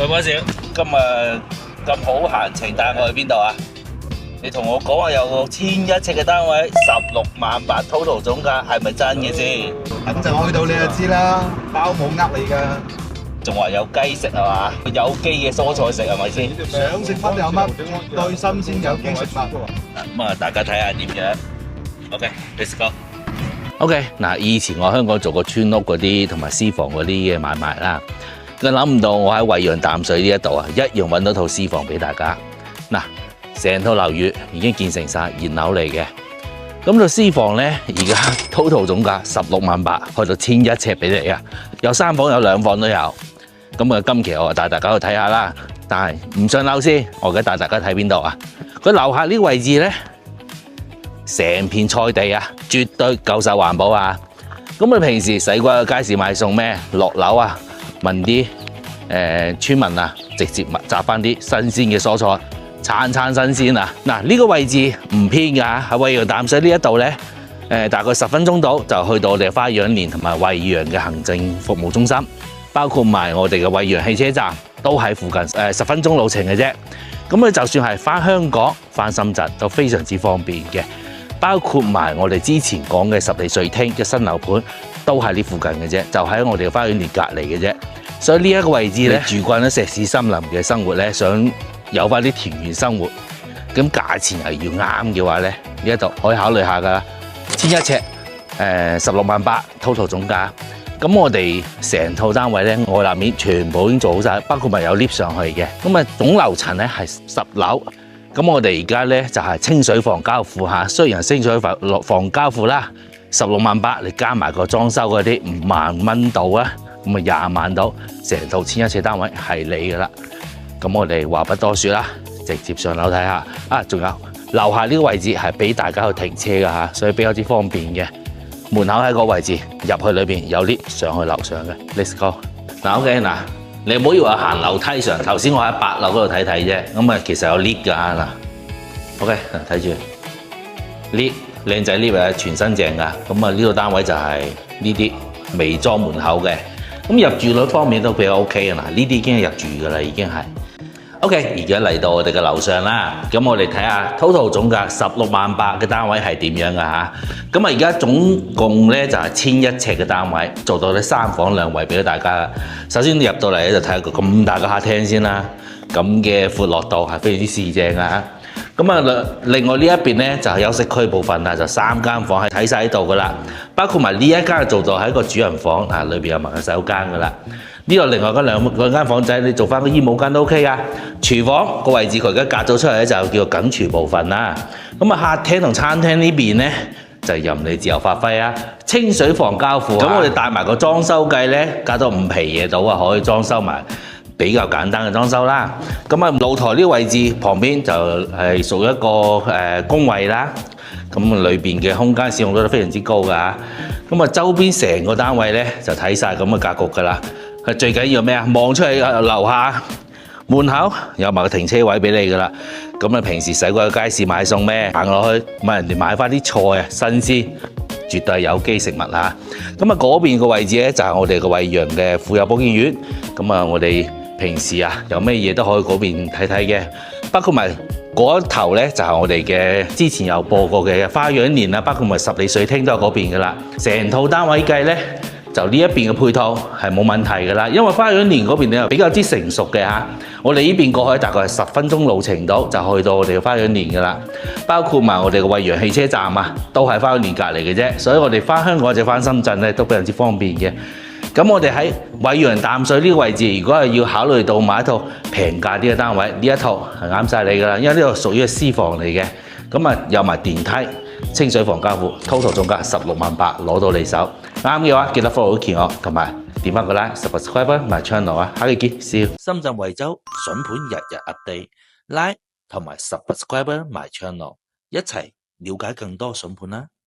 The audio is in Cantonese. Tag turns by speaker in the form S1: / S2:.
S1: 喂，波少，今日咁好閒情帶我去邊度啊？你同我講話有個1100尺嘅單位，168000total總價，係咪真嘅先？
S2: 等陣我去到你就知啦，包冇呃你㗎。
S1: 仲話有雞食係嘛？有機嘅蔬菜食係咪先？
S2: 想食乜有乜，絕對新鮮有機食物。
S1: 咁啊，大家睇下點樣 ？OK，let's go。OK， 嗱，以前我香港做過村屋嗰啲同埋私房嗰啲嘅買賣啦，咁諗唔到我喺惠陽淡水呢一度啊，一樣揾到套私房俾大家。嗱，成套樓宇已經建成晒，現樓嚟嘅。咁套私房咧，而家 total 總價168000，去到1100尺俾你啊！有3房有2房都有。咁啊，今期我帶大家去睇下啦。但係唔上樓先，我而家帶大家睇邊度啊？佢樓下呢個位置咧，成片菜地啊，絕對夠手環保啊！咁你平時使鬼去街市買餸咩？落樓啊，問啲村民啊，直接摘翻啲新鮮嘅蔬菜，餐新鮮啊！嗱，呢個位置唔偏㗎，喺惠陽淡水呢一度咧，大概10分鐘到就去到我哋花樣年同埋惠陽嘅行政服務中心，包括埋我哋嘅惠陽汽車站，都喺附近10分鐘路程嘅啫。咁就算係翻香港、翻深圳都非常之方便嘅。包括埋我哋之前講嘅十里水汀嘅新樓盤，都喺呢附近嘅啫，就喺我哋嘅花園年隔離嘅啫。所以呢一個位置咧，住慣咗石屎森林嘅生活咧，想有翻啲田園生活，咁價錢係要啱嘅話咧，呢一度可以考慮下㗎啦。1100尺，168000 total 總價。咁我哋成套單位咧，外立面全部已經做好晒，包括埋有 lift 上去嘅。咁啊，總樓層咧係10樓。咁我哋而家咧就係清水房交付嚇，雖然係清水房交付啦，168000，你加埋個裝修嗰啲5萬蚊到啊，咁啊20萬到，成套1100尺單位係你噶啦。咁我哋話不多説啦，直接上樓睇下。啊，仲有樓下呢個位置係俾大家去停車噶嚇，所以比較之方便嘅。門口喺個位置，入去裏邊有 lift 上去樓上嘅。Let's go。嗱 OK 嗱。你唔好以為行樓梯上，頭先我喺8樓嗰度睇睇啫，咁啊其實有 lift 㗎嗱。OK， 睇住 lift， 靚仔 lift 啊，全新淨㗎。咁啊呢個單位就係呢啲未裝門口嘅。咁入住率方面都比較 OK 嘅嗱，呢啲已經係入住㗎啦，已經係。OK， 而家嚟到我哋嘅樓上啦，咁我哋睇下 total 總價168000嘅單位係點樣㗎嚇。咁啊而家總共咧就係1100尺嘅單位，做到咧3房2衛俾咗大家。首先你入到嚟咧就睇下個咁大嘅客廳先啦，咁嘅闊落度係非常之四正啊。咁啊另外呢一邊咧就係休息區部分啦，就3間房係睇晒喺度㗎啦，包括埋呢一間做到係一個主人房啊，裏邊有埋個洗手間㗎啦。呢度另外嗰兩間房仔，你做翻個衣帽間都 OK 噶。廚房個位置佢而家隔咗出嚟咧，就叫做緊廚部分啦。咁啊，客廳同餐廳呢邊咧就任你自由發揮啊。清水房交付，咁我哋帶埋個裝修計咧，加多5皮嘢到啊，可以裝修埋比較簡單嘅裝修啦。咁啊，露台呢個位置旁邊就係屬於一個工位啦。咁裏邊嘅空間使用率都非常之高㗎。咁啊，周邊成個單位咧就睇晒咁嘅格局㗎啦。最緊要咩啊？望出去樓下門口有埋個停車位俾你噶啦。咁啊，平時使過去街市買餸咩？行落去問人哋買翻啲菜啊，新鮮，絕對係有機食物嚇。咁啊，嗰邊個位置咧就係我哋嘅惠陽嘅婦幼保健院。咁啊，我哋平時啊有咩嘢都可以嗰邊睇睇嘅，包括埋嗰一頭咧就係我哋嘅之前有播過嘅花樣年啊，包括埋十里水汀都係嗰邊噶啦。成套單位計咧，就呢一邊嘅配套係冇問題㗎啦，因為花樣年嗰邊咧比較之成熟嘅嚇，我哋呢邊過去大概係10分鐘路程到就去到我哋嘅花樣年㗎啦，包括埋我哋嘅惠陽汽車站啊，都係花樣年隔離嘅啫，所以我哋翻香港或者翻深圳咧都非常之方便嘅。咁我哋喺惠陽淡水呢個位置，如果係要考慮到買一套平價啲嘅單位，呢一套係啱晒你㗎啦，因為呢度屬於係私房嚟嘅，咁啊有埋電梯。清水房交付 ，total 總價168000攞到你手，啱嘅話記得 follow 住我，同埋點翻個 like、subscribe 埋 channel 啊，下期見，see you。深圳惠州筍盤日日 update，like 同埋 subscribe 埋 channel，一齊了解更多筍盤啦。